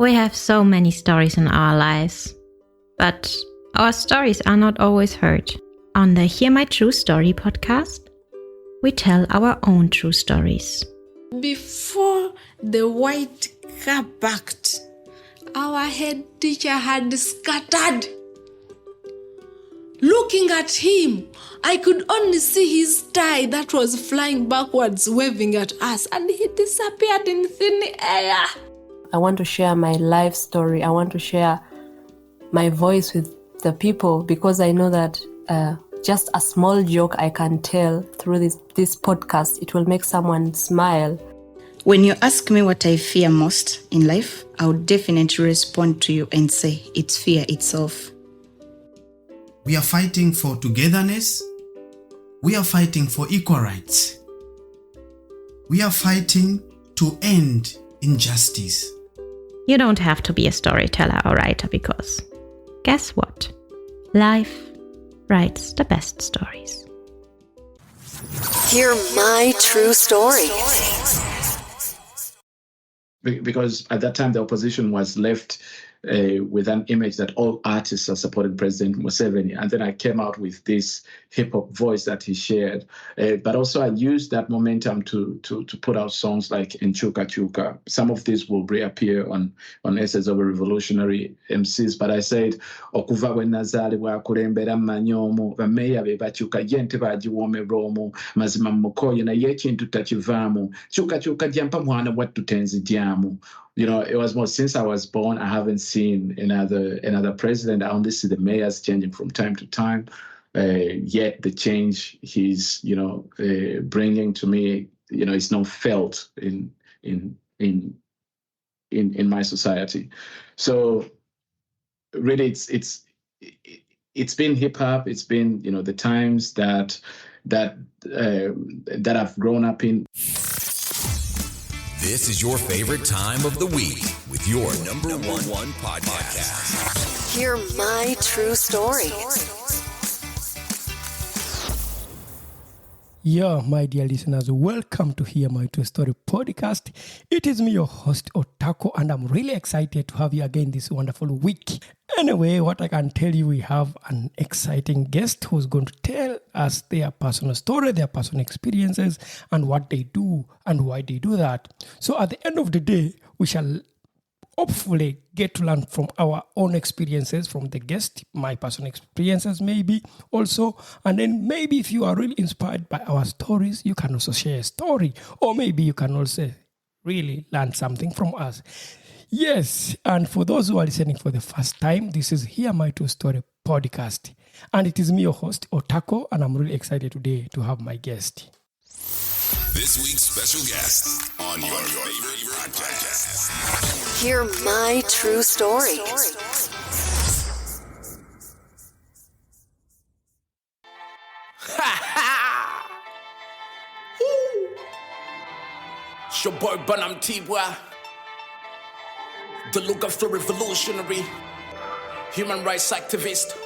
We have so many stories in our lives, but our stories are not always heard. On the Hear My True Story podcast, we tell our own true stories. Before the white car backed, our head teacher had scattered. Looking at him, I could only see his tie that was flying backwards, waving at us, and he disappeared in thin air. I want to share my life story. I want to share my voice with the people because I know that just a small joke I can tell through this podcast, it will make someone smile. When you ask me what I fear most in life, I would definitely respond to you and say it's fear itself. We are fighting for togetherness. We are fighting for equal rights. We are fighting to end injustice. You don't have to be a storyteller or writer because, guess what? Life writes the best stories. Hear my true story. Because at that time, the opposition was left with an image that all artists are supporting President Museveni. And then I came out with this hip-hop voice that he shared. But also I used that momentum to put out songs like Nchuka Chuka. Some of these will reappear on essays of revolutionary MCs. But I said, Okuva we nazalibwa kulembera manyomo, bameya be bachuka yente bajiwome romo, mazima mukoye na yechintu tachivamu, chuka chuka jampa mwana watu tenzi jamu. You know, it was more since I was born, I haven't seen another president. I only see the mayors changing from time to time. Yet the change he's, bringing to me, is not felt in my society. So really, it's been hip hop. It's been, the times that I've grown up in. This is your favorite time of the week with your number one podcast. Hear my true story. Yeah, my dear listeners, welcome to Hear My True Story podcast. It is me, your host, Otako, and I'm really excited to have you again this wonderful week. Anyway, what I can tell you, we have an exciting guest who's going to tell us their personal story, their personal experiences, and what they do and why they do that. So at the end of the day, we shall hopefully get to learn from our own experiences from the guest, my personal experiences maybe also. And then maybe if you are really inspired by our stories, you can also share a story. Or maybe you can also really learn something from us. Yes, and for those who are listening for the first time, this is Hear My True Story podcast. And it is me, your host, Otako, and I'm really excited today to have my guest. This week's special guest on your favorite podcast. Hear my true story. It's your boy Bana Mutibwa, the Lugaflow revolutionary, human rights activist.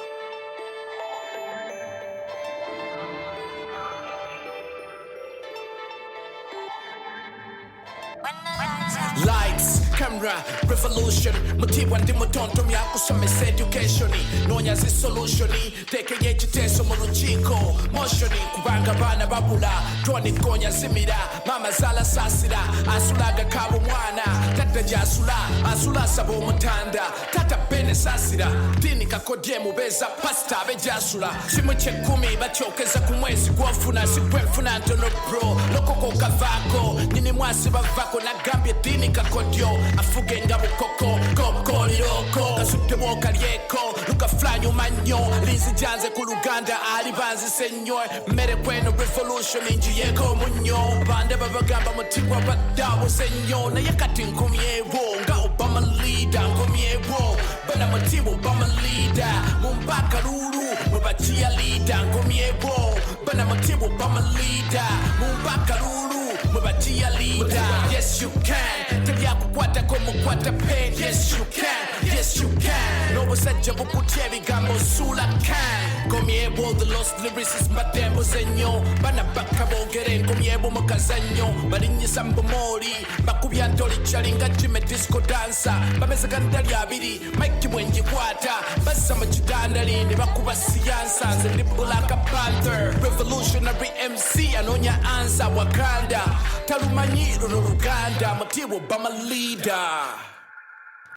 Lights, camera, revolution. Mutibwa ndi mutonto myakusomesa education. Nonya zi solution. Tekeye chiteso mu lukiiko. Motion kubanga baana babula. Toni konya zimira. Mama zala sasira. Asulaga kabo mwana. Tata jasula. Asula sabo omutanda. Tata bene sasira. Dini kakodye mubeza. Pasta abejasula. Simu kyekumi bakyokeza ku mwezi gw'ofuna. Sikwefuna ntono bro. Lokoko kavaako. Nini mwasi bavako. Nagambye dini kakodyo. Afuge nga bukoko. Kokoliroko. Kasute mwoka lyeko. Lugaflow manyo. Linzi janze ku Uganda. Ali banzi senyo. Mere kweno revolution injiyeko munyo. Bande babagamba Mutibwa badawo senyo. Na yakati nkumyewo. Nga Obama leader nkumyewo. Bana Mutibwa Obama leader. Mumbaka lulu. Mubachia leader nkumyewo. Bana Mutibwa Obama leader. Mumbaka lulu. muba cheerleader. Yes you can, tebyakukwata komukwata pen. Yes you can, yes you can. N'obusajja bukutya ebigambo suula can. Komyebo the lost lyricist mbatembo zenyo. Bana bakka boogere nkomyebo mu kazannyo. Balinnyisa mbumoli bakubya ntoli chalinga jime disco dancer. Bameze gandali abiri Mike mwenjikwata. Bassa mu kitandali ne bakuba siyansa. Nze ndi Black Panther revolutionary MC anonya answer Wakanda. Talumanyi luno Luganda Mutibwa Bama leader.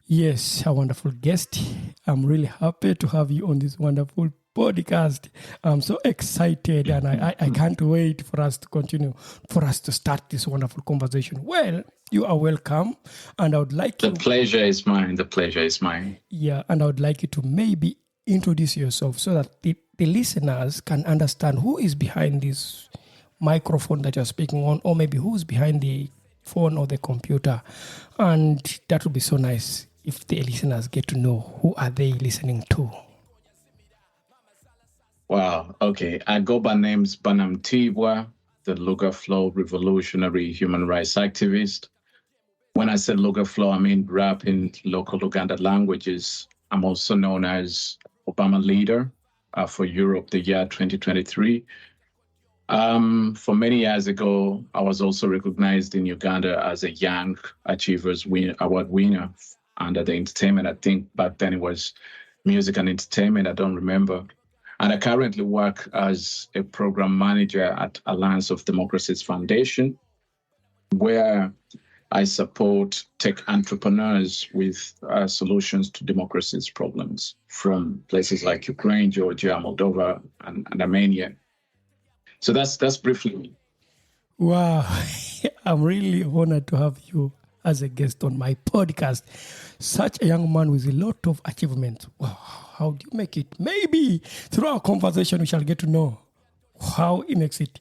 Yes, a wonderful guest. I'm really happy to have you on this wonderful podcast. I'm so excited and I can't wait for us to continue, for us to start this wonderful conversation. Well, you are welcome and I would like you... The pleasure is mine. The pleasure is mine. Yeah, and I would like you to maybe introduce yourself so that the listeners can understand who is behind this microphone that you're speaking on, or maybe who's behind the phone or the computer. And that would be so nice if the listeners get to know who are they listening to. Wow. Okay. I go by names Bana Mutibwa, the Lugaflow revolutionary human rights activist. When I say Lugaflow, I mean rap in local Uganda languages. I'm also known as Obama leader for Europe, the year 2023. For many years ago, I was also recognized in Uganda as a Young Achievers Award winner under the entertainment. I think back then it was music and entertainment. I don't remember. And I currently work as a program manager at Alliance of Democracies Foundation, where I support tech entrepreneurs with solutions to democracy's problems from places like Ukraine, Georgia, Moldova, and Armenia. So that's briefly me. Wow. I'm really honored to have you as a guest on my podcast. Such a young man with a lot of achievements. Wow. How do you make it? Maybe through our conversation, we shall get to know how he makes it.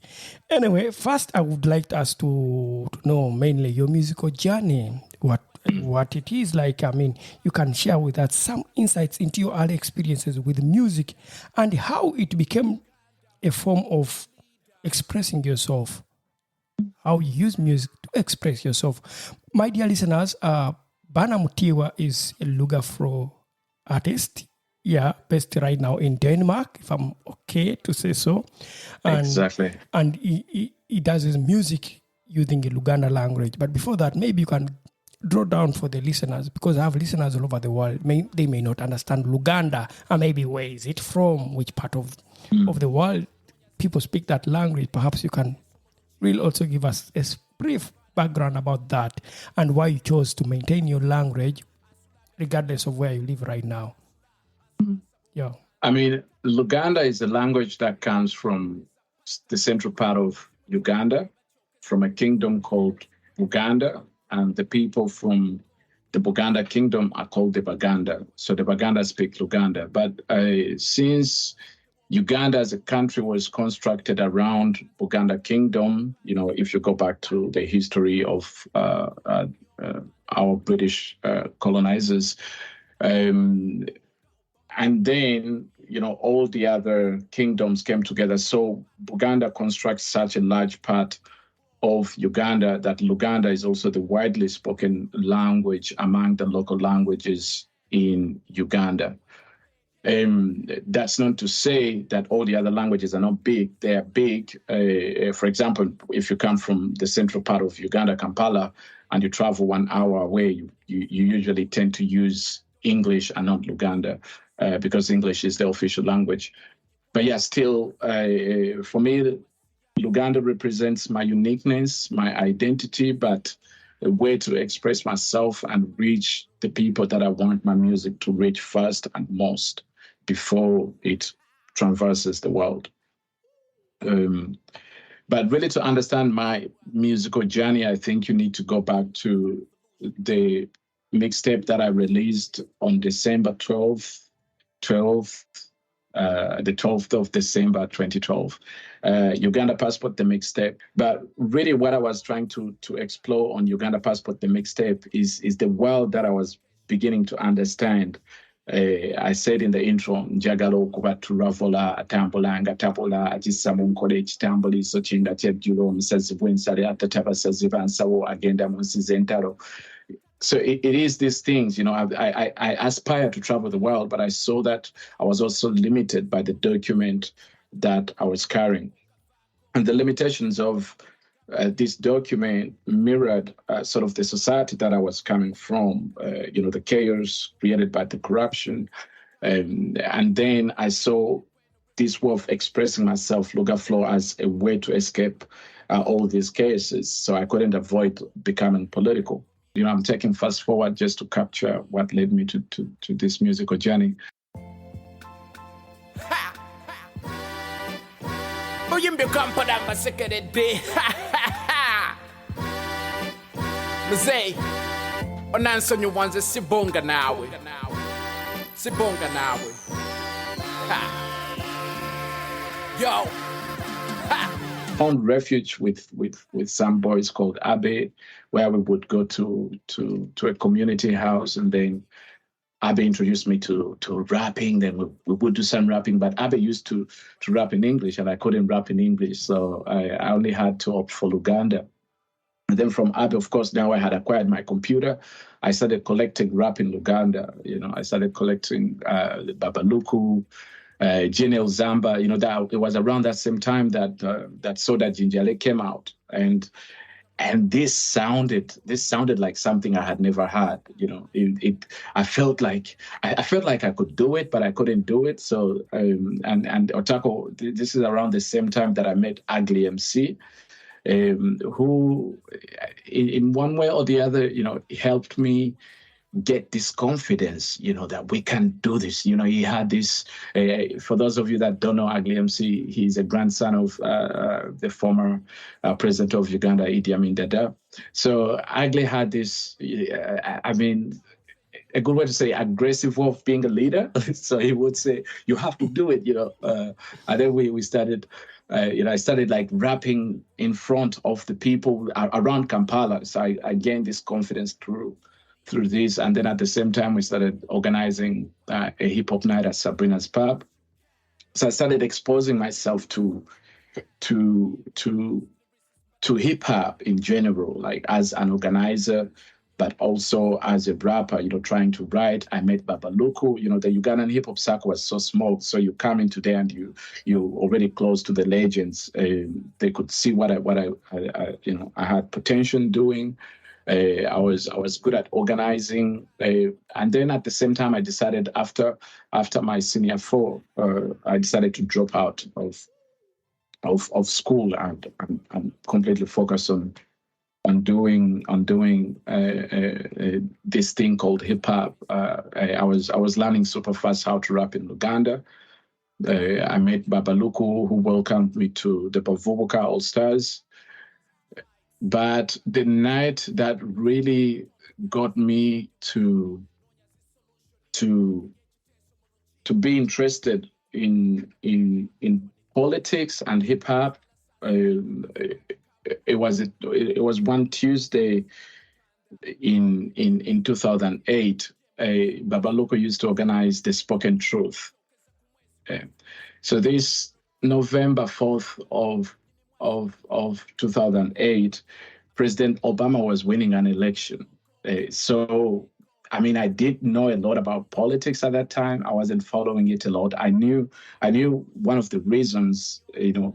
Anyway, first, I would like us to know mainly your musical journey, what it is like. I mean, you can share with us some insights into your early experiences with music and how it became a form of expressing yourself, how you use music to express yourself. My dear listeners, Bana Mutibwa is a Lugaflow artist. Yeah, based right now in Denmark, if I'm okay to say so. And, exactly. And he does his music using the Luganda language. But before that, maybe you can draw down for the listeners, because I have listeners all over the world. They may not understand Luganda, and maybe where is it from, which part of the world people speak that language. Perhaps you can really also give us a brief background about that and why you chose to maintain your language regardless of where you live right now. Yeah. I mean, Luganda is a language that comes from the central part of Uganda, from a kingdom called Buganda, and the people from the Buganda kingdom are called the Baganda. So the Baganda speak Luganda. But since Uganda as a country was constructed around Buganda kingdom, you know, if you go back to the history of our British colonizers, and then, you know, all the other kingdoms came together. So Buganda constructs such a large part of Uganda that Luganda is also the widely spoken language among the local languages in Uganda. That's not to say that all the other languages are not big. They are big. For example, if you come from the central part of Uganda, Kampala, and you travel 1 hour away, you usually tend to use English and not Luganda because English is the official language. But yeah, still, for me, Luganda represents my uniqueness, my identity, but a way to express myself and reach the people that I want my music to reach first and most before it traverses the world. But really, to understand my musical journey, I think you need to go back to the mixtape that I released on December 12th, the 12th of December 2012. Uganda Passport, the mixtape. But really what I was trying to explore on Uganda Passport, the mixtape, is the world that I was beginning to understand I said in the intro, njagala okuba turavola atambula nga tabula agissa mu nkola ekitambuliiso kye nga kyejjula omusazi bw'ensale atata abasazi bansawo agenda mu nsi z'entalo. So it is these things, I aspire to travel the world, but I saw that I was also limited by the document that I was carrying. And the limitations of this document mirrored sort of the society that I was coming from, the chaos created by the corruption. And then I saw this way of expressing myself, Lugaflow, as a way to escape all these cases. So I couldn't avoid becoming political. I'm taking fast forward just to capture what led me to this musical journey. Mzee, onansonyo wanze sibonga nawe. Yo. Found refuge with some boys called Abe, where we would go to a community house, and then Abe introduced me to rapping. Then we would do some rapping, but Abe used to rap in English, and I couldn't rap in English, so I only had to opt for Luganda. And then from Abe, of course, now I had acquired my computer. I started collecting rap in Luganda. I started collecting Babaluku, Janelle Zamba. That it was around that same time that Soda Jinjale came out, and this sounded like something I had never had. I felt like I could do it, but I couldn't do it. So and Otako, this is around the same time that I met Ugly MC. Who in one way or the other, helped me get this confidence, that we can do this. He had this, for those of you that don't know Ugly MC, he's a grandson of the former president of Uganda, Idi Amin Dada. So Ugly had this, a good way to say aggressive way of being a leader. So he would say, you have to do it, and then we started, I started like rapping in front of the people around Kampala. So I gained this confidence through this. And then at the same time, we started organizing a hip hop night at Sabrina's Pub. So I started exposing myself to hip hop in general, like as an organizer, but also as a rapper, trying to write. I met Babaluku. The Ugandan hip hop circle was so small. So you come into there and you already close to the legends. They could see what I had potential doing. I was good at organizing, and then at the same time, I decided after my senior four, I decided to drop out of school and completely focus on doing this thing called hip hop. I was learning super fast how to rap in Uganda. I met Babaluku, who welcomed me to the Bavubuka All Stars. But the night that really got me to be interested in politics and hip hop, it was one Tuesday in 2008. Babaluku used to organize the Spoken Truth. So this November 4th of 2008, President Obama was winning an election. So I did know a lot about politics at that time. I wasn't following it a lot. I knew one of the reasons,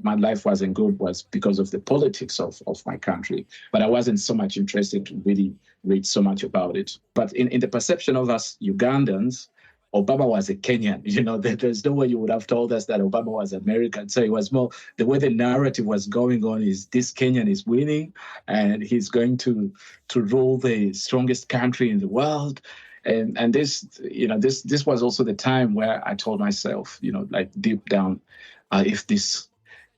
my life wasn't good was because of the politics of my country. But I wasn't so much interested to really read so much about it. But in the perception of us Ugandans, Obama was a Kenyan. There's no way you would have told us that Obama was American. So it was more the way the narrative was going on is this Kenyan is winning and he's going to rule the strongest country in the world. And this, this was also the time where I told myself, like deep down, if this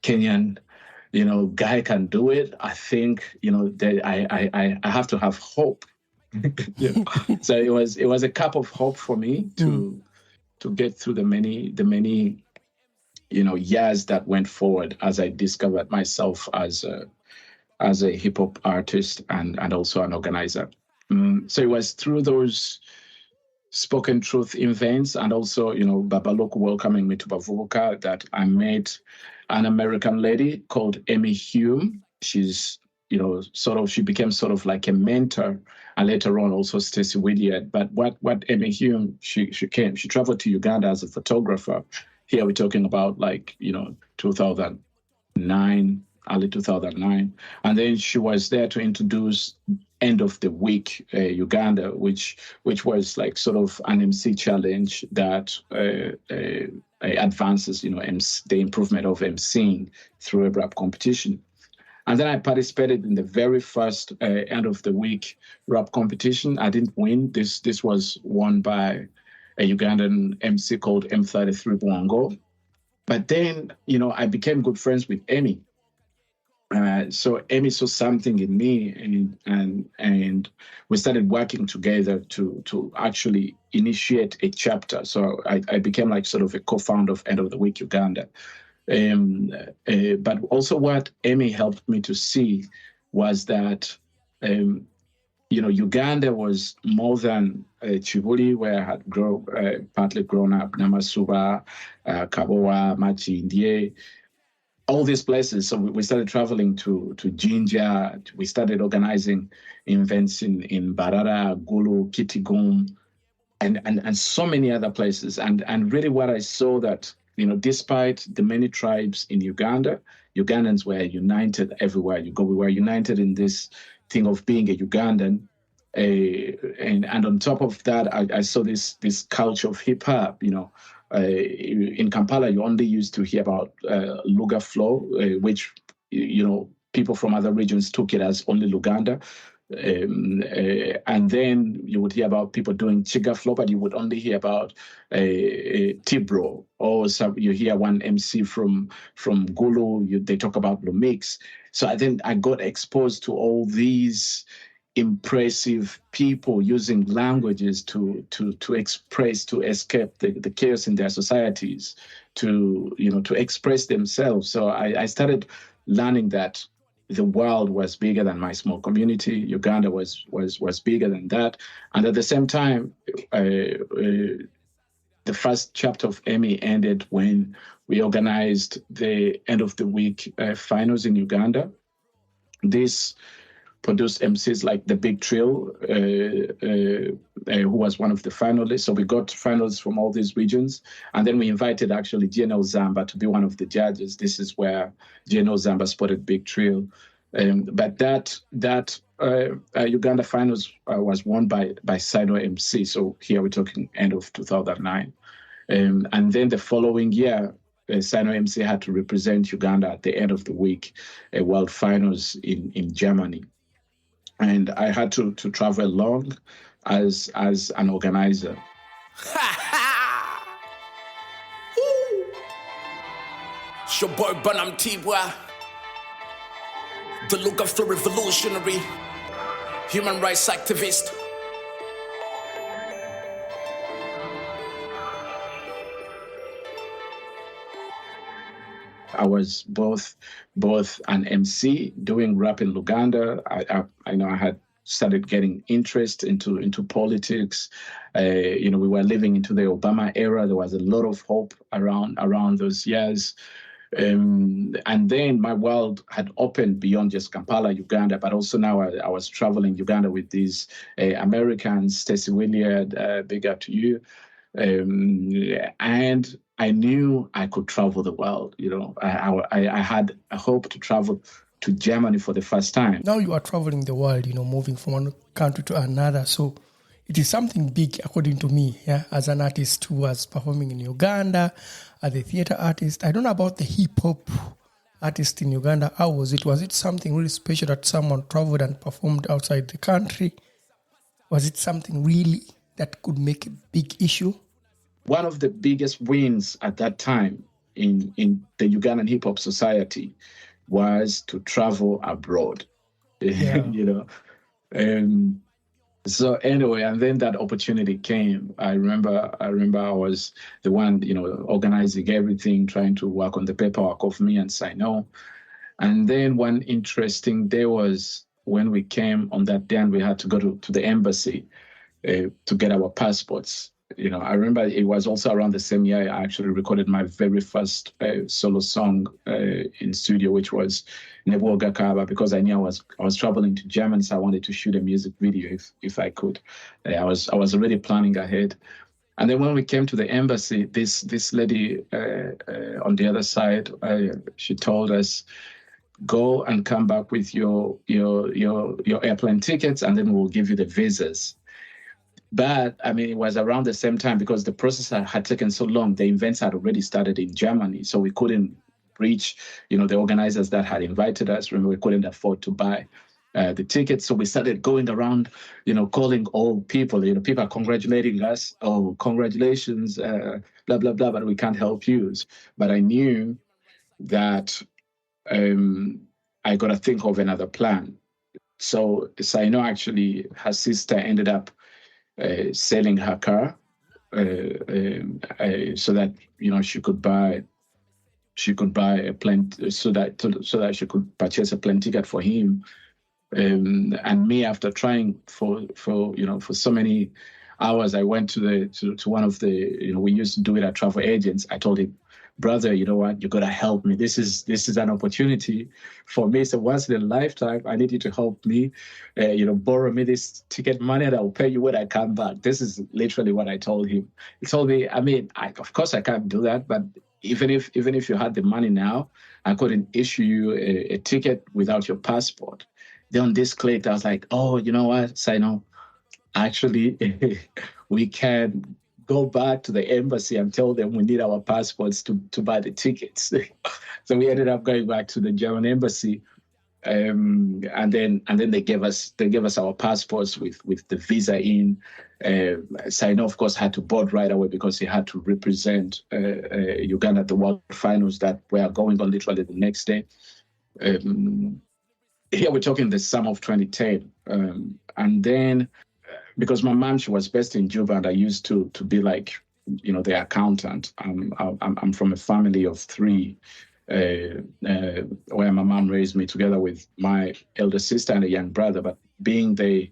Kenyan, guy can do it, I think, that I have to have hope. So it was a cup of hope for me to get through the many years that went forward as I discovered myself as a hip hop artist and also an organizer. So it was through those spoken truth events, and also, Babaloku welcoming me to Bavuka, that I met an American lady called Amy Hume. She's, she became sort of like a mentor, and later on also Stacey Wydiard. But what Amy Hume, she traveled to Uganda as a photographer. Here we're talking about 2009, early 2009. And then she was there to introduce End of the Week Uganda, which was like sort of an MC challenge that advances, the improvement of MCing through a rap competition. And then I participated in the very first End of the Week rap competition. I didn't win. This was won by a Ugandan MC called M33 Bwango. But then, I became good friends with Amy. So Amy saw something in me, and we started working together to actually initiate a chapter. So I became like sort of a co-founder of End of the Week Uganda. But also what Amy helped me to see was that, Uganda was more than Chibuli, where I had partly grown up, Namasuba, Kabowa, Machindie, all these places. So we started traveling to Jinja. We started organizing events in Barara, Gulu, Kitigum, and so many other places. And really what I saw that, despite the many tribes in Uganda, Ugandans were united everywhere you go. We were united in this thing of being a Ugandan. And on top of that, I saw this culture of hip hop, in Kampala, you only used to hear about Lugaflow, which, people from other regions took it as only Luganda. And then you would hear about people doing Chiga Flow, but you would only hear about Tibro, or you hear one MC from Gulu, they talk about Lumix. So I got exposed to all these impressive people using languages to express, to escape the chaos in their societies, to express themselves. So I started learning that the world was bigger than my small community. Uganda was bigger than that. And at the same time, the first chapter of Emmy ended when we organized the End of the Week finals in Uganda. This produced MCs like The Big Trill, who was one of the finalists. So we got finalists from all these regions. And then we invited actually GNL Zamba to be one of the judges. This is where GNL Zamba spotted Big Trill. But that Uganda finals was won by Sino MC. So here we're talking end of 2009. And then the following year, Sino MC had to represent Uganda at the End of the Week World Finals in Germany. And I had to travel along as an organizer. It's your boy Bana Mutibwa, the Lugaflow revolutionary, human rights activist. I was both an MC doing rap in Luganda. I know I had started getting interest into politics. We were living into the Obama era. There was a lot of hope around those years. And then my world had opened beyond just Kampala, Uganda, but also now I was traveling Uganda with these Americans, Stacey Wydiard, big up to you. And I knew I could travel the world. I had a hope to travel to Germany for the first time. Now you are traveling the world, moving from one country to another. So it is something big, according to me, as an artist who was performing in Uganda, as a theater artist. I don't know about the hip-hop artist in Uganda. How was it? Was it something really special that someone traveled and performed outside the country? Was it something really that could make a big issue? One of the biggest wins at that time in the Ugandan hip-hop society was to travel abroad. Yeah. So anyway, and then that opportunity came. I remember I was the one, organizing everything, trying to work on the paperwork of me and Sino. And then one interesting day was when we came on that day and we had to go to the embassy to get our passports. You know, I remember it was also around the same year I actually recorded my very first solo song in studio, which was Nebuoga Kaba, because I knew I was traveling to Germany, so I wanted to shoot a music video if I could. I was already planning ahead. And then when we came to the embassy, this lady on the other side, she told us, go and come back with your airplane tickets, and then we'll give you the visas. But I mean, it was around the same time, because the process had taken so long. The events had already started in Germany, so we couldn't reach, the organizers that had invited us. Remember, we couldn't afford to buy the tickets, so we started going around, calling all people. People are congratulating us. Oh, congratulations, blah blah blah. But we can't help you. But I knew that I got to think of another plan. So Saino, actually, her sister ended up selling her car so that she could buy a plane, so that she could purchase a plane ticket for him. And me, after trying for so many hours, I went to one of the, we used to do it at travel agents. I told him, brother, you know what? You gotta help me. This is an opportunity for me. So once in a lifetime, I need you to help me. Borrow me this ticket money, and I'll pay you when I come back. This is literally what I told him. He told me, I mean, of course I can't do that, but even if you had the money now, I couldn't issue you a ticket without your passport. Then on this click, I was like, oh, you know what, Saino? Actually, we can go back to the embassy and tell them we need our passports to buy the tickets. So we ended up going back to the German embassy, and then they gave us our passports with the visa in. Saino, of course, had to board right away because he had to represent Uganda at the World Finals that were going on literally the next day. Here we're talking the summer of 2010, and then. Because my mom, she was based in Juba, and I used to be like, the accountant. I'm from a family of three, where my mom raised me together with my elder sister and a young brother. But being the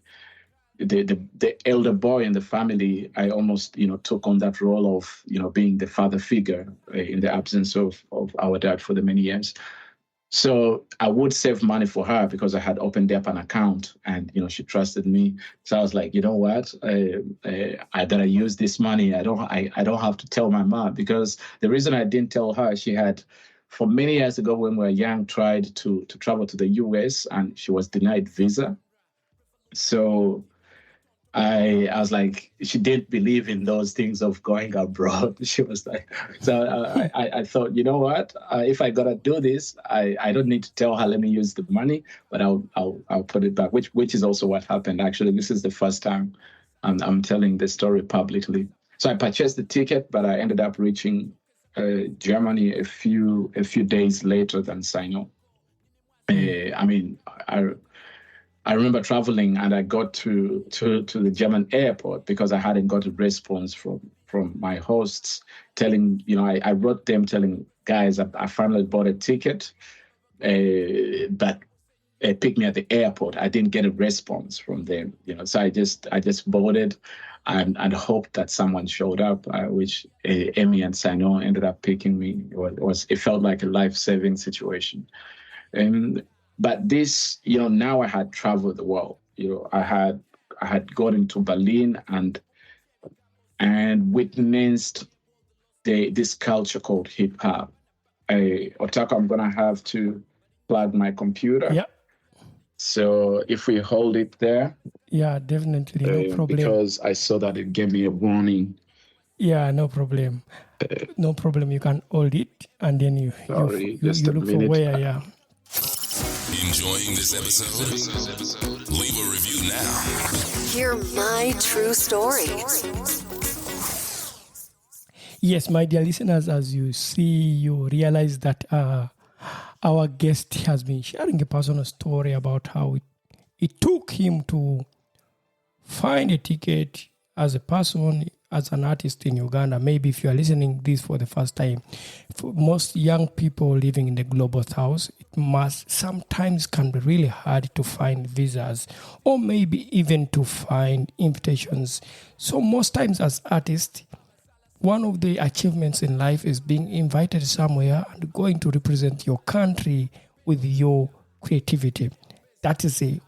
elder boy in the family, I almost, took on that role of, being the father figure in the absence of our dad for the many years. So I would save money for her because I had opened up an account, and she trusted me. So I was like, you know what, I gotta use this money. I don't have to tell my mom, because the reason I didn't tell her, she had, for many years ago when we were young, tried to travel to the US, and she was denied visa. So I was like, she didn't believe in those things of going abroad. She was like, so I thought, you know what? If I gotta do this, I don't need to tell her, let me use the money, but I'll put it back, which is also what happened. Actually, this is the first time I'm telling the story publicly. So I purchased the ticket, but I ended up reaching Germany a few days later than Saino. I remember traveling, and I got to the German airport because I hadn't got a response from my hosts telling, I wrote them telling, guys, I finally bought a ticket, but picked me at the airport. I didn't get a response from them, so I just boarded and hoped that someone showed up, which Amy and Saino ended up picking me. It felt like a life-saving situation. But this, now I had traveled the world. I had gotten to Berlin and witnessed this culture called hip hop. Otako, I'm gonna have to plug my computer. Yeah. So if we hold it there. Yeah, definitely, no problem. Because I saw that it gave me a warning. Yeah, no problem. No problem. You can hold it, and then you look for where. Yeah. Enjoying this episode? Leave a review now. Hear my true story. Yes, my dear listeners, as you see, you realize that our guest has been sharing a personal story about how it took him to find a ticket as a person, as an artist in Uganda. Maybe if you are listening this for the first time, for most young people living in the global south, it must sometimes can be really hard to find visas or maybe even to find invitations. So most times as artists, one of the achievements in life is being invited somewhere and going to represent your country with your creativity. That is a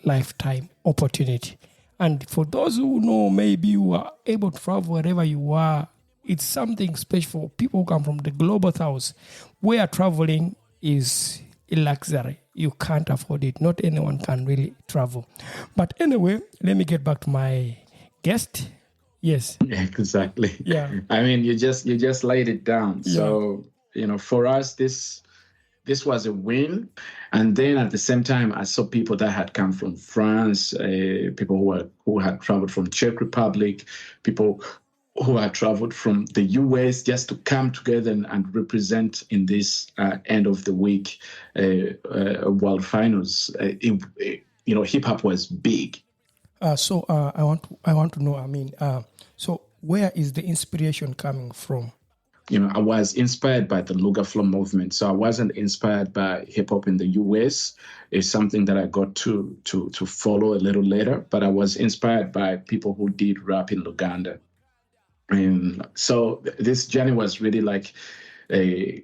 lifetime opportunity. And for those who know, maybe you are able to travel wherever you are, it's something special for people who come from the global south, where traveling is a luxury. You can't afford it. Not anyone can really travel. But anyway, let me get back to my guest. Yes. Yeah, exactly. Yeah. I mean, you just laid it down. Yeah. So, for us, this was a win. And then at the same time, I saw people that had come from France, people who had traveled from Czech Republic, people who had traveled from the US just to come together and represent in this end of the week World Finals. Hip hop was big. So I want to know. So where is the inspiration coming from? I was inspired by the Lugaflow movement. So I wasn't inspired by hip hop in the US. It's something that I got to follow a little later. But I was inspired by people who did rap in Uganda. And so this journey was really like a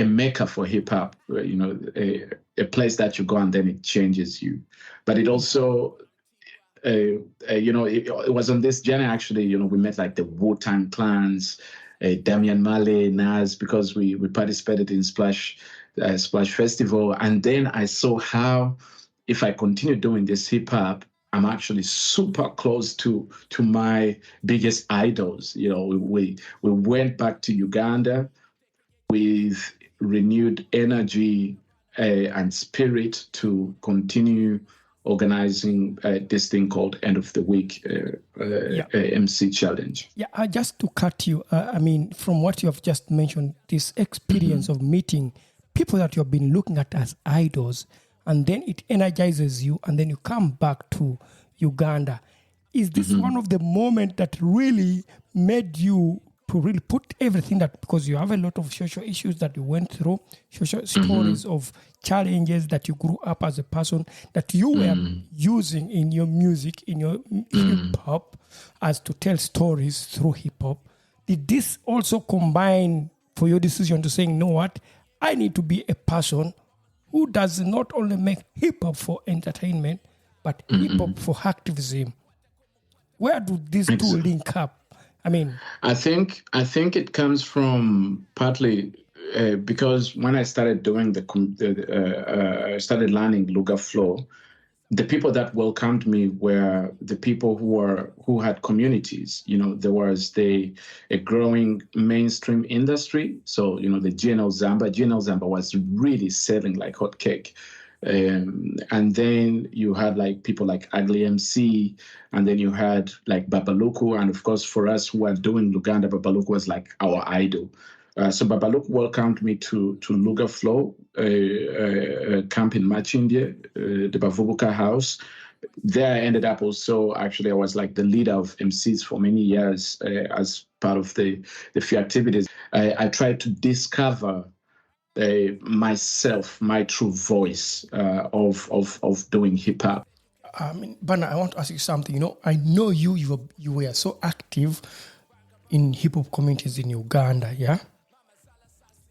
mecca for hip hop. A place that you go and then it changes you. But it also it was on this journey, actually, we met like the Wu-Tang Clans, Damian Marley, Nas, because we participated in Splash Festival. And then I saw how if I continue doing this hip hop, I'm actually super close to my biggest idols. We went back to Uganda with renewed energy and spirit to continue organizing this thing called End of the Week MC Challenge. Yeah, just to cut you, from what you have just mentioned, this experience of meeting people that you have been looking at as idols, and then it energizes you, and then you come back to Uganda. Is this one of the moments that really made you to really put everything because you have a lot of social issues that you went through, social stories of challenges that you grew up as a person, that you were using in your music, in your hip-hop, as to tell stories through hip-hop. Did this also combine for your decision to saying, you know what, I need to be a person who does not only make hip-hop for entertainment, but hip-hop for activism? Where do these two link up? I think it comes from partly because when I started doing started learning Lugaflow, the people that welcomed me were the people who had communities. There was a growing mainstream industry. So the GNL Zamba was really selling like hotcake. And then you had like people like Ugly MC, and then you had like Babaluku, and of course for us who are doing Luganda, Babaluku was like our idol. So Babaluku welcomed me to Lugaflow, camp in Machindye, the Bavubuka house. There I ended up also, actually I was like the leader of MCs for many years as part of the few activities. I tried to discover myself, my true voice of doing hip hop. Bana, I want to ask you something. I know you were so active in hip hop communities in Uganda, yeah.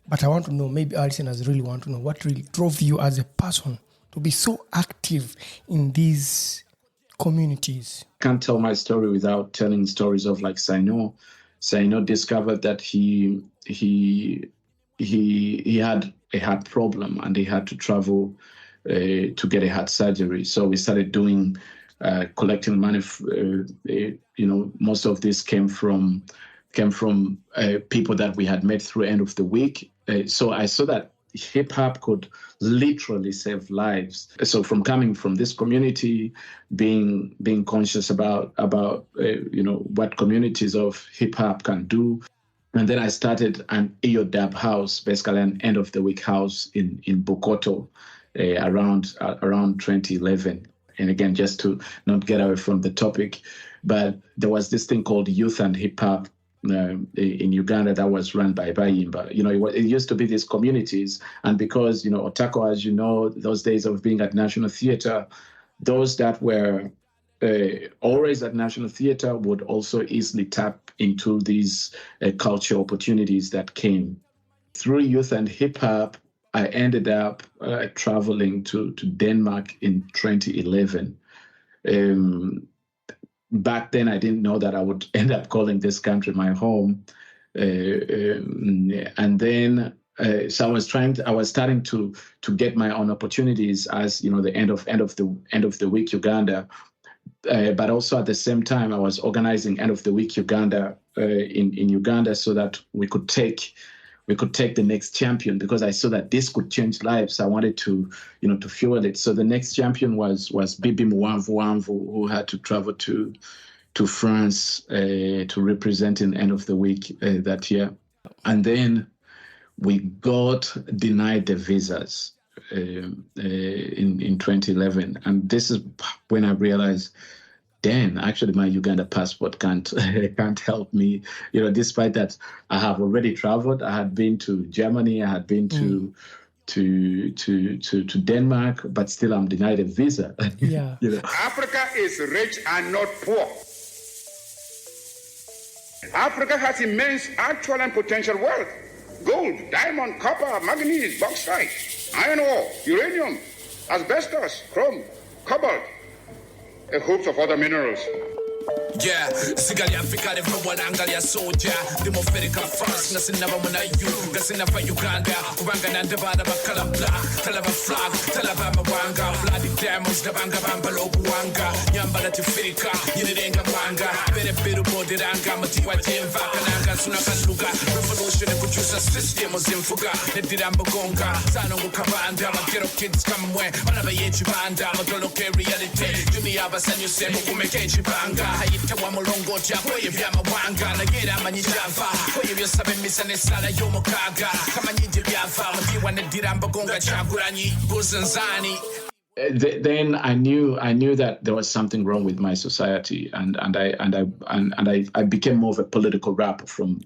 But I want to know, maybe our listeners really want to know, what really drove you as a person to be so active in these communities? Can't tell my story without telling stories of like Saino. Saino discovered that he had a heart problem and he had to travel to get a heart surgery. So we started doing collecting money. Most of this came from people that we had met through End of the Week. So I saw that hip hop could literally save lives. So from coming from this community, being conscious about what communities of hip hop can do. And then I started an EODAB house, basically an End of the Week house in Bukoto around 2011. And again, just to not get away from the topic, but there was this thing called Youth and Hip Hop in Uganda that was run by Bayimba. It used to be these communities, and because Otako, as you know, those days of being at National Theatre, those that were always at National Theatre would also easily tap into these culture opportunities that came. Through youth and hip hop, I ended up traveling to Denmark in 2011. Back then, I didn't know that I would end up calling this country my home. And then, so I was starting to get my own opportunities as the end of the week Uganda. But also at the same time, I was organizing end of the week Uganda in Uganda so that we could take the next champion, because I saw that this could change lives. I wanted to fuel it. So the next champion was Bibi Muwamvu, who had to travel to France to represent in end of the week that year. And then we got denied the visas in 2011. And this is when I realized, damn, actually my Uganda passport can't help me. Despite that I have already traveled. I had been to Germany, I had been to Denmark, but still I'm denied a visa. Yeah. Africa is rich and not poor. Africa has immense actual and potential wealth. Gold, diamond, copper, manganese, bauxite, iron ore, uranium, asbestos, chrome, cobalt, and hopes of other minerals. Yeah, sigali Africa de mwanangalia soja Demoferica first, nasinaba mwana you Nasinaba Uganda, kubanga nandabada bakala black Talaba flag, talaba mawanga Bloody diamonds, nabanga bamba lobuwanga Nyambala tifirika, yinirenga mwanga Bere biru modiranga, matiwa jemva Kananga, sunakaluga Revolution kujusa system ozimfuga Nediramba gonga, sanongu kabanda Magero kids kamwe, wanaba yechi banda Magoloke reality, jumi yaba sanyu semu kumekechi banga Hayitawa mulongoti akoye byamawanga Nagera amanyijava Koye byosabe misane sala yomukaga Kamanyije byava Mutiwa nediramba gonga chaguranyi Buzanzani. Then I knew that there was something wrong with my society, and I became more of a political rapper from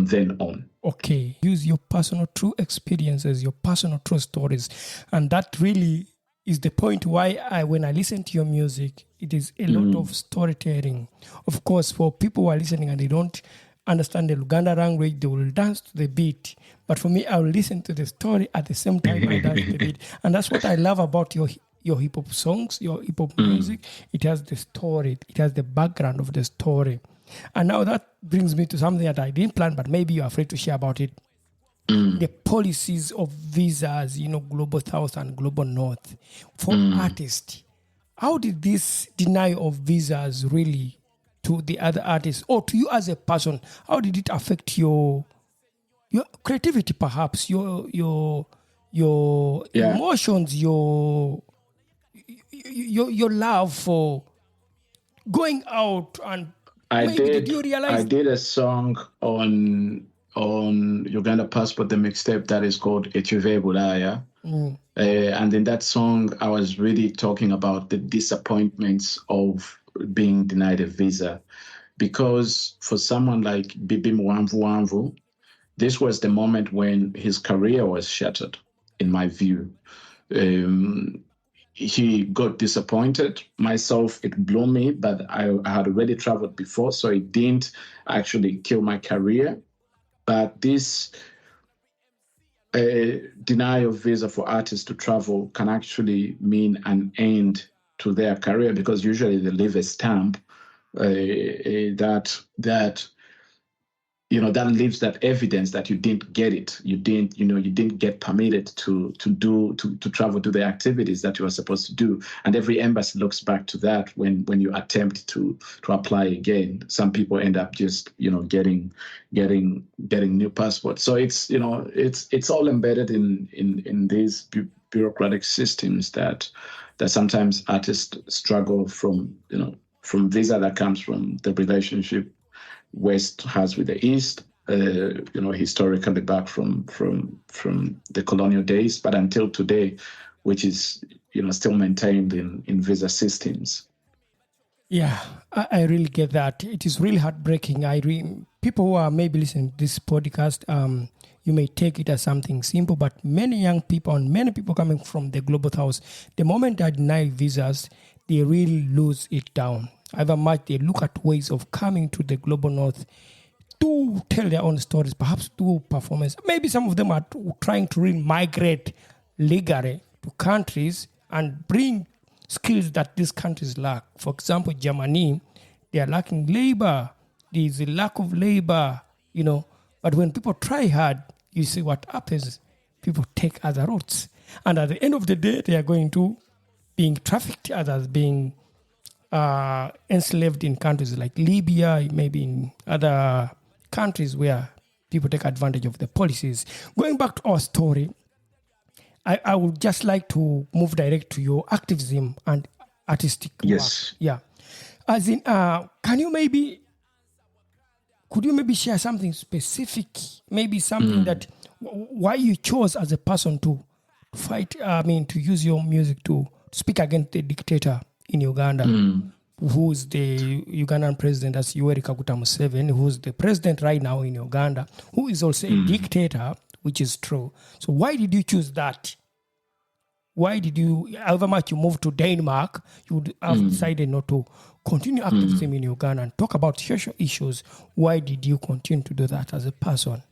then on. Okay, use your personal true experiences, your personal true stories, and that really is the point why when I listen to your music, it is a lot of storytelling. Of course, for people who are listening and they don't understand the Luganda language, they will dance to the beat. But for me, I will listen to the story at the same time I dance to the beat. And that's what I love about your hip-hop songs, your hip-hop music. It has the story. It has the background of the story. And now that brings me to something that I didn't plan, but maybe you're afraid to share about it. The policies of visas, Global South and Global North for artists. How did this denial of visas really to the other artists or to you as a person, how did it affect your creativity, perhaps, your emotions, your love for going out? And did you realize? I did a song on Uganda Passport, the mixtape, that is called Echuve Bulaya. And in that song, I was really talking about the disappointments of being denied a visa. Because for someone like Bibi Muwamvu, this was the moment when his career was shattered, in my view. He got disappointed. Myself, it blew me, but I had already traveled before, so it didn't actually kill my career. But this denial of visa for artists to travel can actually mean an end to their career, because usually they leave a stamp that leaves that evidence that you didn't get it. You didn't get permitted to travel to the activities that you were supposed to do. And every embassy looks back to that when you attempt to apply again. Some people end up just getting new passports. So it's all embedded in these bureaucratic systems that sometimes artists struggle from visa that comes from the relationship West has with the East, historically back from the colonial days, but until today, which is still maintained in visa systems. Yeah, I really get that. It is really heartbreaking. People who are maybe listening to this podcast, you may take it as something simple, but many young people and many people coming from the global south, the moment they deny visas, they really lose it down. However much they look at ways of coming to the global north to tell their own stories, perhaps do performance. Maybe some of them are trying to really migrate legally to countries and bring skills that these countries lack. For example, Germany, they are lacking labor. There is a lack of labor, But when people try hard, you see what happens. People take other routes. And at the end of the day, they are going to being trafficked, others being enslaved in countries like Libya, maybe in other countries where people take advantage of the policies. Going back to our story, I would just like to move direct to your activism and artistic work. Yeah. As in, could you maybe share something specific, maybe something that, why you chose as a person to fight, to use your music to speak against the dictator in Uganda, who's the Ugandan president, that's Yoweri Kaguta Museveni, who's the president right now in Uganda, who is also a dictator, which is true. So why did you choose that? Why did you, however much you moved to Denmark, you would have decided not to continue activism in Uganda and talk about social issues? Why did you continue to do that as a person?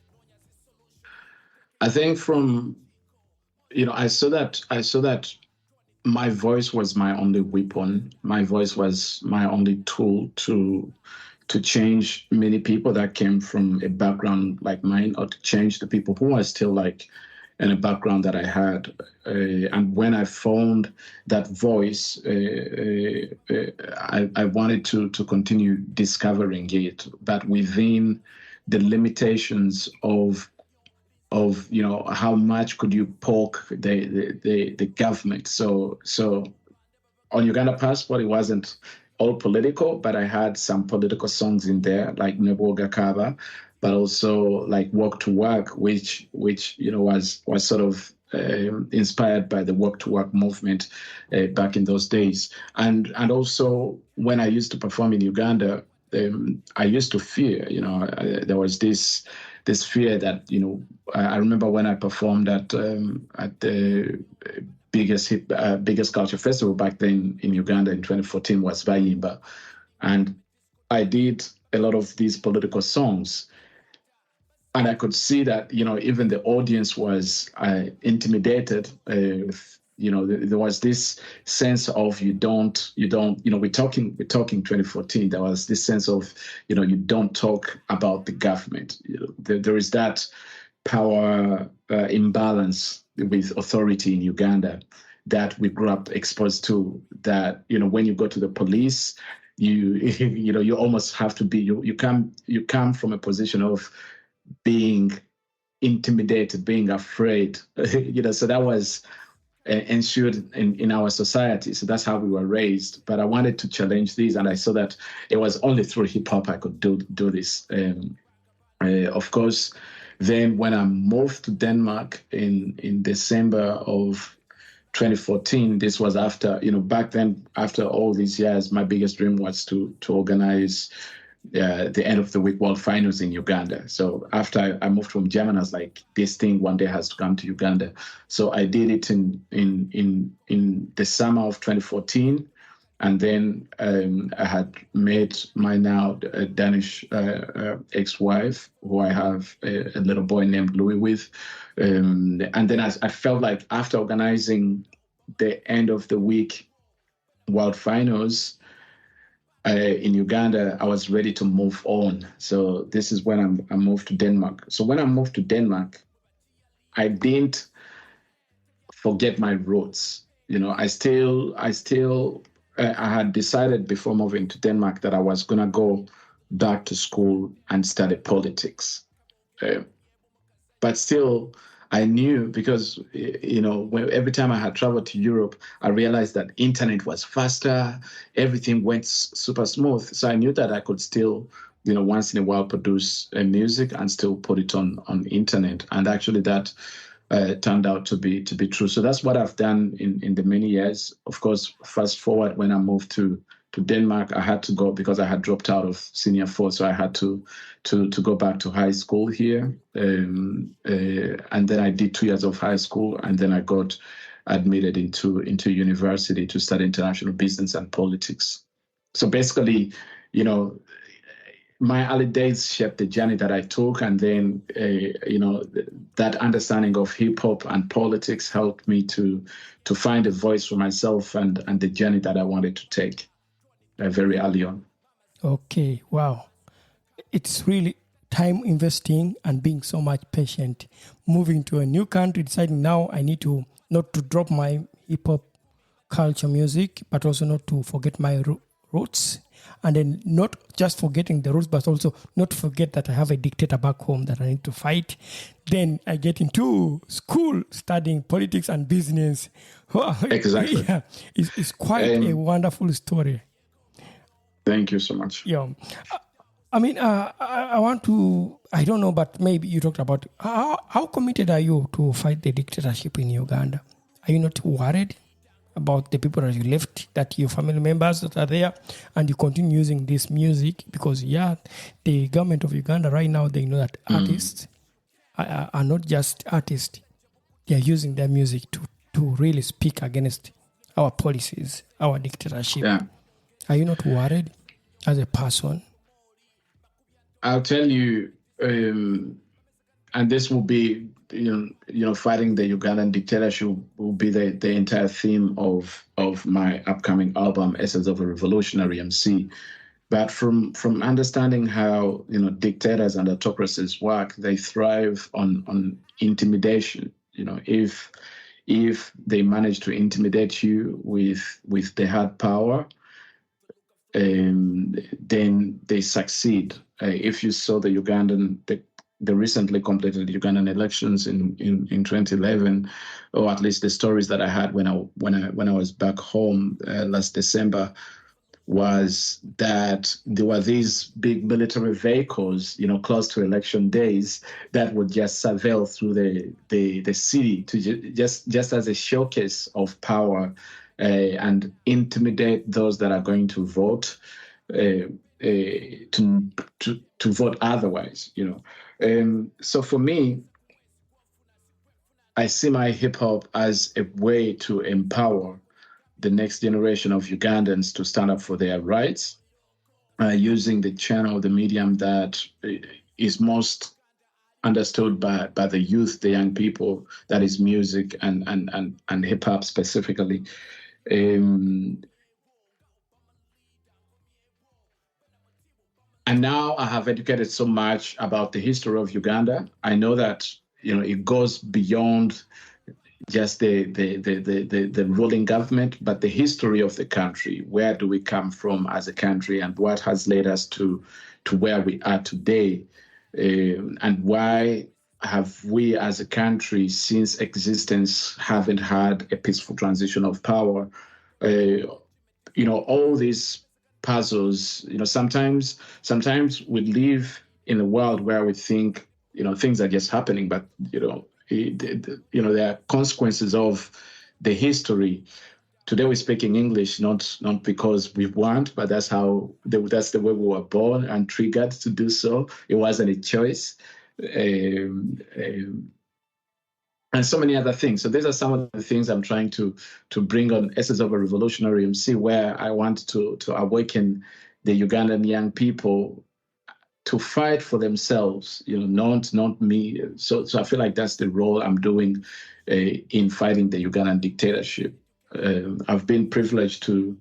I think I saw that my voice was my only weapon. My voice was my only tool to change many people that came from a background like mine, or to change the people who are still like in a background that I had. And when I found that voice, I wanted to continue discovering it, but within the limitations of how much could you poke the government. So on Uganda Passport, it wasn't all political, but I had some political songs in there, like Neboga Kaba, but also like Walk to Work, which was sort of inspired by the Walk to Work movement back in those days. And also when I used to perform in Uganda, I used to fear, there was this fear that, I remember when I performed at the biggest culture festival back then in Uganda in 2014 was Bayimba. And I did a lot of these political songs. And I could see that, even the audience was intimidated. There was this sense of we're talking 2014. There was this sense of, you don't talk about the government. There is that power imbalance with authority in Uganda that we grew up exposed to, that, when you go to the police, you almost have to be, you come from a position of being intimidated, being afraid, so that was ensured in our society. So that's how we were raised. But I wanted to challenge these, and I saw that it was only through hip hop I could do this. Of course, then when I moved to Denmark in December of 2014, this was after, back then, after all these years, my biggest dream was to organize the end of the week World Finals in Uganda. So after I moved from Germany, I was like, this thing one day has to come to Uganda. So I did it in the summer of 2014. And then I had met my now Danish ex-wife, who I have a little boy named Louis with. And then I felt like after organizing the end of the week World Finals in Uganda, I was ready to move on. So this is when I moved to Denmark. So when I moved to Denmark, I didn't forget my roots. I had decided before moving to Denmark that I was going to go back to school and study politics. But still, I knew, because, every time I had traveled to Europe, I realized that internet was faster. Everything went super smooth. So I knew that I could still, once in a while produce music and still put it on internet. And actually that turned out to be true. So that's what I've done in the many years. Of course, fast forward when I moved to Denmark, I had to go because I had dropped out of senior 4, so I had to go back to high school here. And then I did 2 years of high school, and then I got admitted into university to study international business and politics. So basically, my early days shaped the journey that I took, and then that understanding of hip hop and politics helped me to find a voice for myself and the journey that I wanted to take very early on. Okay, wow. It's really time investing and being so much patient. Moving to a new country, deciding now I need to not to drop my hip hop culture music, but also not to forget my roots. And then not just forgetting the roots, but also not forget that I have a dictator back home that I need to fight. Then I get into school studying politics and business. Exactly. Yeah, it's quite a wonderful story. Thank you so much. Yeah. I mean, I want to, I don't know, but maybe you talked about how committed are you to fight the dictatorship in Uganda? Are you not worried about the people that you left, that your family members that are there, and you continue using this music? Because, the government of Uganda right now, they know that artists are not just artists. They are using their music to really speak against our policies, our dictatorship. Yeah. Are you not worried as a person? I'll tell you, and this will be, fighting the Ugandan dictatorship will be the entire theme of my upcoming album, Essence of a Revolutionary MC. But from understanding how dictators and autocracies work, they thrive on intimidation. If they manage to intimidate you with the hard power, then they succeed. If you saw the recently completed Ugandan elections in 2011, or at least the stories that I had when I was back home last December, was that there were these big military vehicles, close to election days, that would just surveil through the city to just as a showcase of power. And intimidate those that are going to vote to vote otherwise. So for me, I see my hip hop as a way to empower the next generation of Ugandans to stand up for their rights, using the channel, the medium that is most understood by the youth, the young people, that is music and hip hop specifically. And now I have educated so much about the history of Uganda. I know that it goes beyond just the ruling government, but the history of the country. Where do we come from as a country, and what has led us to where we are today, and why have we as a country since existence haven't had a peaceful transition of power? All these puzzles, sometimes we live in a world where we think, things are just happening, but, there are consequences of the history. Today we're speaking English, not because we want, but that's the way we were born and triggered to do so. It wasn't a choice. And so many other things. So these are some of the things I'm trying to bring on Essence of a Revolutionary MC, where I want to awaken the Ugandan young people to fight for themselves, not me. So I feel like that's the role I'm doing in fighting the Ugandan dictatorship. I've been privileged to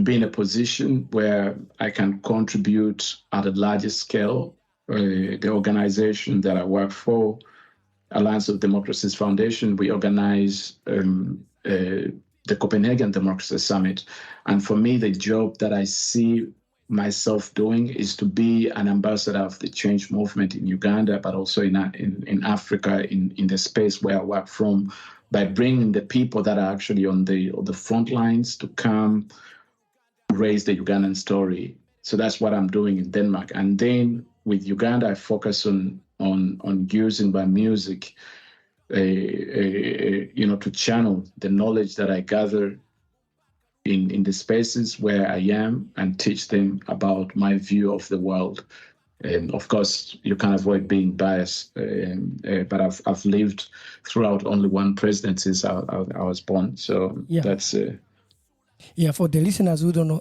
be in a position where I can contribute at a larger scale. The organization that I work for, Alliance of Democracies Foundation, we organize the Copenhagen Democracy Summit. And for me, the job that I see myself doing is to be an ambassador of the change movement in Uganda, but also in Africa, in the space where I work from, by bringing the people that are actually on the front lines to come raise the Ugandan story. So that's what I'm doing in Denmark. And then with Uganda, I focus on using my music, to channel the knowledge that I gather in the spaces where I am and teach them about my view of the world. And of course, you can't avoid being biased, but I've lived throughout only one presidency since I was born. So that's... Yeah, for the listeners who don't know,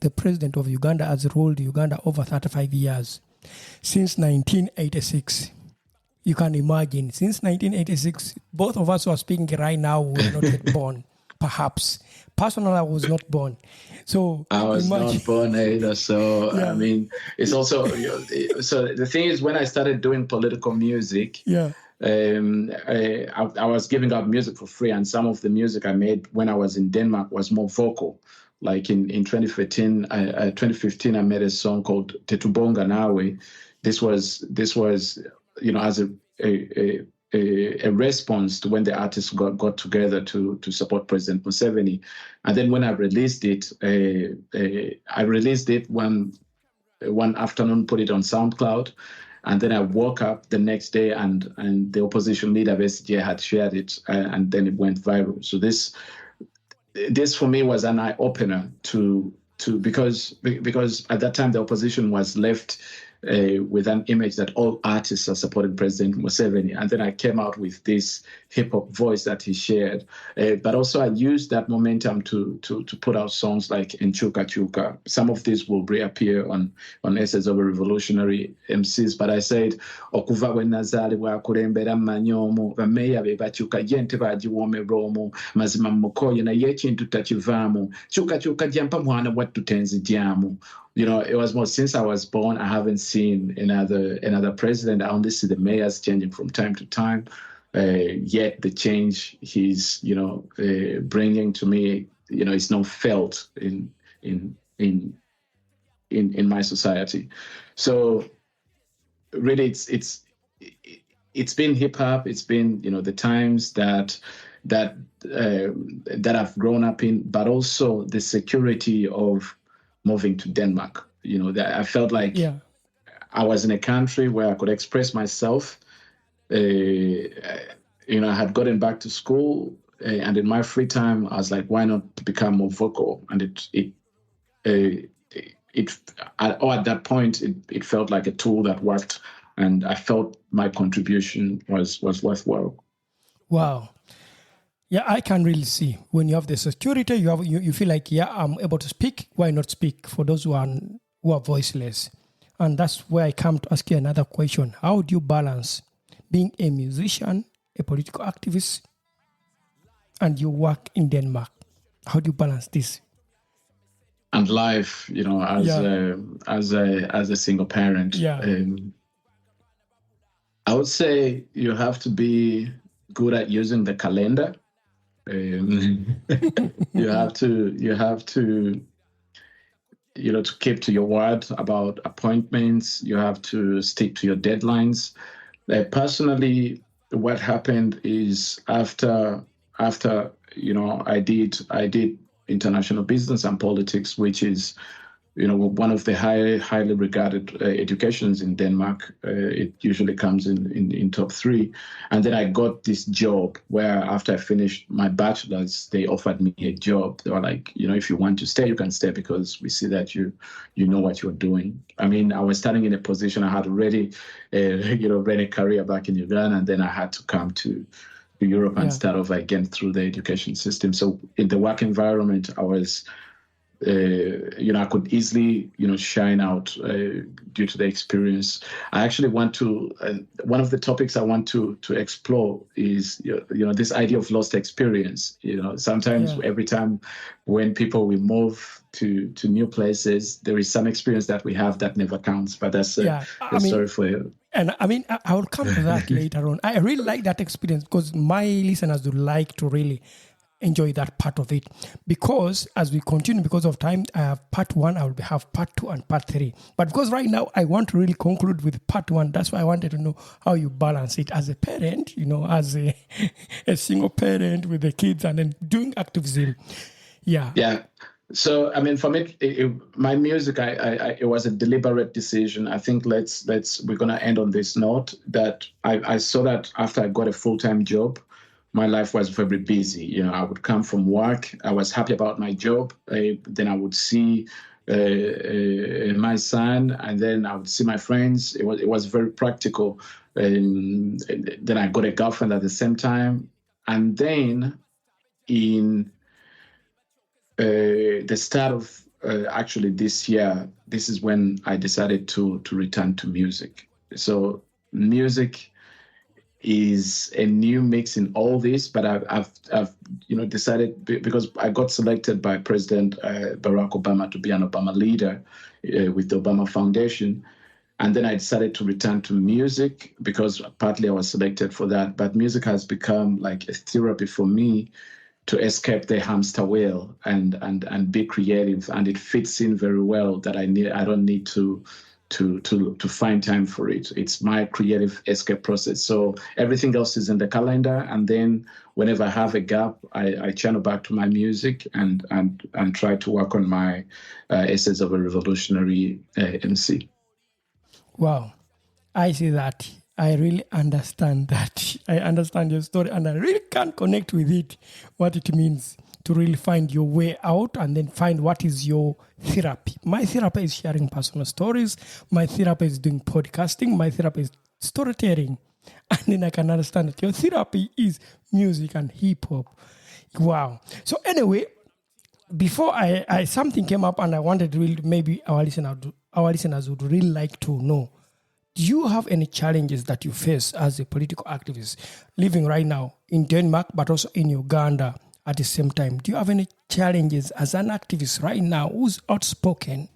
the president of Uganda has ruled Uganda over 35 years, since 1986. You can imagine, since 1986, both of us who are speaking right now were not yet born, perhaps. Personally, I was not born. So I was not born either. So, yeah. I mean, it's also, so the thing is, when I started doing political music, I was giving out music for free, and some of the music I made when I was in Denmark was more vocal. Like in 2015, I made a song called Tetubonga Nawe. This was as a response to when the artists got together to support President Museveni. And then when I released it, I released it one afternoon, put it on SoundCloud. And then I woke up the next day and the opposition leader of SJ had shared it, and then it went viral. So this for me was an eye opener because at that time the opposition was left with an image that all artists are supporting President Museveni. And then I came out with this hip-hop voice that he shared. But also I used that momentum to put out songs like Nchuka Chuka. Some of these will reappear on essays of revolutionary MCs. But I said, Okuva we nazalibwa kulembera manyomo, bameya be bachuka jente bajiwome romo, mazima mukoye na yechintu tachivamu, chuka chuka jampa mwana watu tenzi jamu. You know, it was more since I was born, I haven't seen another president. I only see the mayors changing from time to time. Yet the change he's, bringing to me, is not felt in my society. So really, it's been hip hop. It's been the times that I've grown up in, but also the security of moving to Denmark. That I felt like I was in a country where I could express myself. I had gotten back to school, and in my free time, I was like, why not become more vocal? And at that point, it felt like a tool that worked, and I felt my contribution was worthwhile. Wow. Yeah, I can really see when you have the security, you feel like, I'm able to speak. Why not speak for those who are voiceless? And that's where I come to ask you another question. How do you balance being a musician, a political activist, and you work in Denmark? How do you balance this? And life, as a single parent. I would say you have to be good at using the calendar. You have to to keep to your word about appointments. You have to stick to your deadlines. Personally, what happened is after I did international business and politics, which is one of the highly regarded educations in Denmark. It usually comes in top 3. And then I got this job where after I finished my bachelor's, they offered me a job. They were like, if you want to stay, you can stay because we see that you know what you're doing. I mean, I was starting in a position I had already, ran a career back in Uganda, and then I had to come to Europe and start off again through the education system. So in the work environment, I was I could easily, shine out due to the experience. I actually want to, one of the topics I want to explore is, this idea of lost experience. Sometimes every time when we move to new places, there is some experience that we have that never counts, but that's a story for you. And I mean, I will come to that later on. I really like that experience because my listeners would like to really enjoy that part of it, because as we continue, because of time, I have part 1, I will have part 2 and part 3. But because right now I want to really conclude with part 1, that's why I wanted to know how you balance it as a parent, as a single parent with the kids, and then doing activism. Yeah. So, I mean, for me, my music, it was a deliberate decision. I think we're going to end on this note that I saw that after I got a full-time job, my life was very busy. You know, I would come from work. I was happy about my job. Then I would see my son, and then I would see my friends. It was very practical. Then I got a girlfriend at the same time. And then in the start of actually this year, this is when I decided to return to music. So music is a new mix in all this, but I've decided, because I got selected by President Barack Obama to be an Obama leader with the Obama Foundation. And then I decided to return to music because partly I was selected for that. But music has become like a therapy for me to escape the hamster wheel and be creative. And it fits in very well that I don't need to find time for it. It's my creative escape process. So everything else is in the calendar. And then whenever I have a gap, I channel back to my music and try to work on my Essays of a Revolutionary MC. Wow. I see that. I really understand that. I understand your story and I really can connect with it, what it means to really find your way out and then find what is your therapy. My therapy is sharing personal stories. My therapy is doing podcasting. My therapy is storytelling. And then I can understand that your therapy is music and hip hop. Wow. So anyway, before I something came up and I wanted really, maybe our listeners would really like to know. Do you have any challenges that you face as a political activist living right now in Denmark, but also in Uganda at the same time? Do you have any challenges as an activist right now who's outspoken?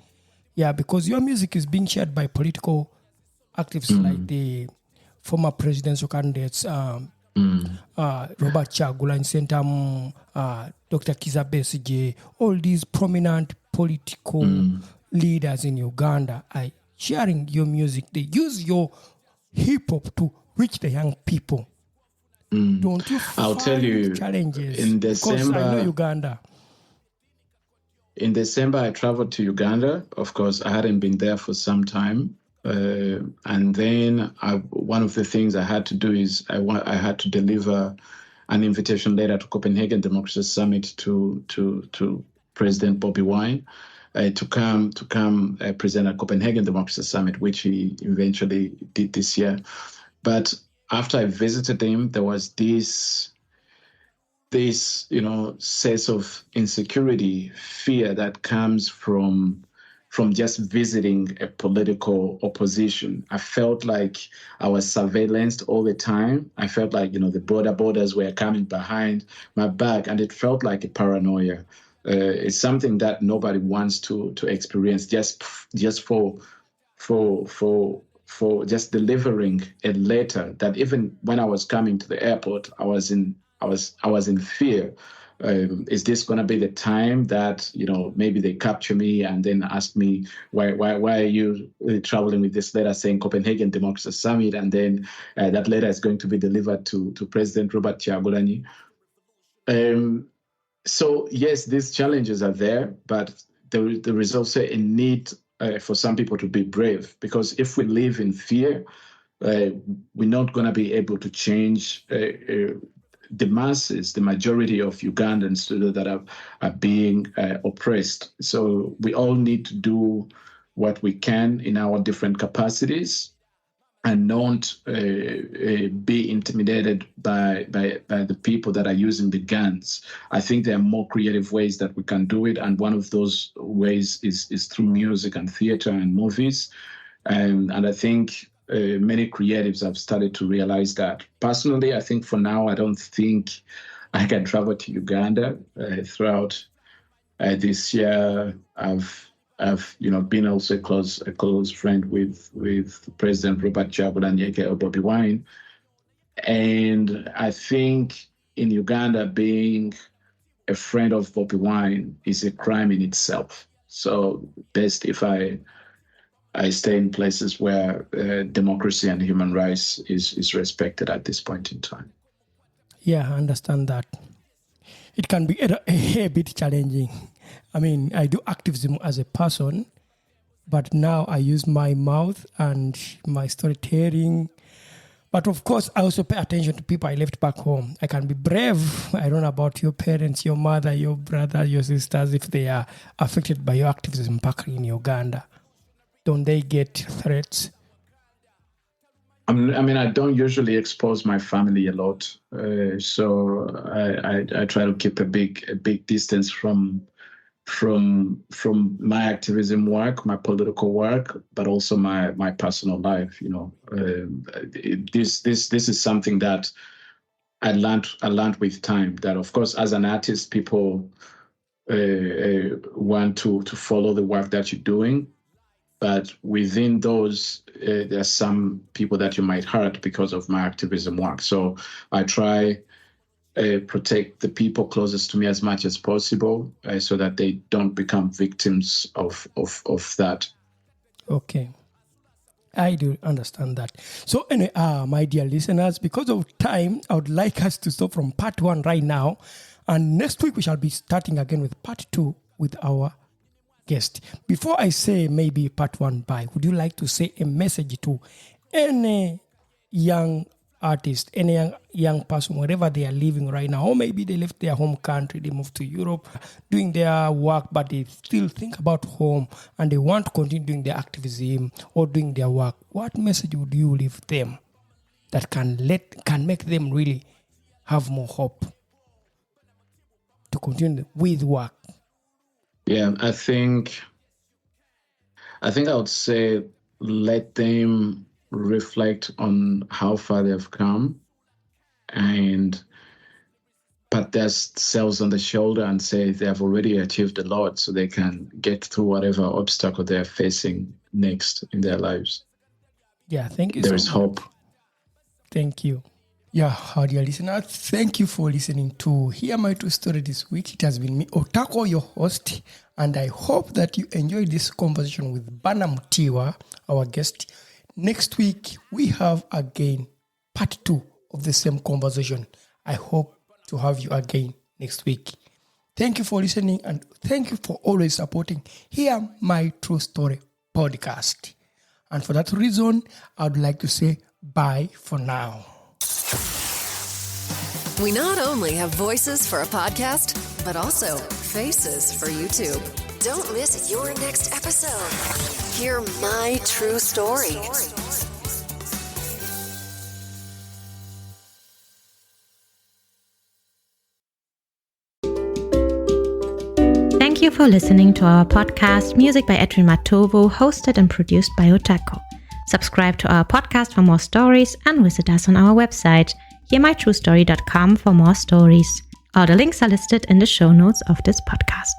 Yeah, because your music is being shared by political activists like the former presidential candidates, Robert Kyagulanyi Ssentamu, Dr. Kizza Besigye, all these prominent political leaders in Uganda are sharing your music. They use your hip hop to reach the young people. Don't you find I'll tell you, challenges? in December, because I know Uganda. In December, I traveled to Uganda. Of course, I hadn't been there for some time. And then one of the things I had to do is I had to deliver an invitation letter to Copenhagen Democracy Summit to President Bobi Wine to come present at Copenhagen Democracy Summit, which he eventually did this year. But after I visited him, there was this sense of insecurity, fear that comes from just visiting a political opposition. I felt like I was surveillanced all the time. I felt like, the borders were coming behind my back, and it felt like a paranoia. It's something that nobody wants to experience just for just delivering a letter that even when I was coming to the airport, I was in fear. Is this going to be the time that, maybe they capture me and then ask me, why are you traveling with this letter saying Copenhagen Democracy Summit? And then that letter is going to be delivered to President Robert Kyagulanyi. So yes, these challenges are there, but there is also a need for some people to be brave, because if we live in fear, we're not going to be able to change the masses, the majority of Ugandans that are being oppressed. So we all need to do what we can in our different capacities and not be intimidated by the people that are using the guns. I think there are more creative ways that we can do it, and one of those ways is through music and theater and movies. And I think many creatives have started to realize that. Personally, I think for now, I don't think I can travel to Uganda. Throughout this year, I've been also a close friend with President Robert Kyagulanyi aka Bobi Wine, and I think in Uganda being a friend of Bobi Wine is a crime in itself. So best if I stay in places where democracy and human rights is respected at this point in time. Yeah, I understand that. It can be a bit challenging. I mean, I do activism as a person, but now I use my mouth and my storytelling. But of course, I also pay attention to people I left back home. I can be brave. I don't know about your parents, your mother, your brother, your sisters, if they are affected by your activism back in Uganda. Don't they get threats? I mean, I don't usually expose my family a lot, so I try to keep a big distance from my activism work, my political work, but also my personal life. This is something that I learned with time. That of course, as an artist, people want to follow the work that you're doing. But within those, there are some people that you might hurt because of my activism work. So I try protect the people closest to me as much as possible, so that they don't become victims of that. Okay. I do understand that. So anyway, my dear listeners, because of time, I would like us to stop from part 1 right now. And next week, we shall be starting again with part 2 with our guest. Before I say maybe part 1 bye, would you like to say a message to any young artist, any young person, wherever they are living right now, or maybe they left their home country, they moved to Europe, doing their work, but they still think about home and they want to continue doing their activism or doing their work? What message would you leave them that can make them really have more hope to continue with work? Yeah, I think I would say let them reflect on how far they've come and pat themselves on the shoulder and say they have already achieved a lot, so they can get through whatever obstacle they're facing next in their lives. Yeah, thank you. There is hope. Thank you. Yeah, our dear listeners, thank you for listening to Hear My True Story this week. It has been me, Otako, your host, and I hope that you enjoyed this conversation with Bana Mutibwa, our guest. Next week, we have again part 2 of the same conversation. I hope to have you again next week. Thank you for listening, and thank you for always supporting Hear My True Story podcast. And for that reason, I would like to say bye for now. We not only have voices for a podcast, but also faces for YouTube. Don't miss your next episode. Hear My True Story. Thank you for listening to our podcast, Music by Edwin Matovo, hosted and produced by Otako. Subscribe to our podcast for more stories and visit us on our website, hearmytruestory.com, for more stories. All the links are listed in the show notes of this podcast.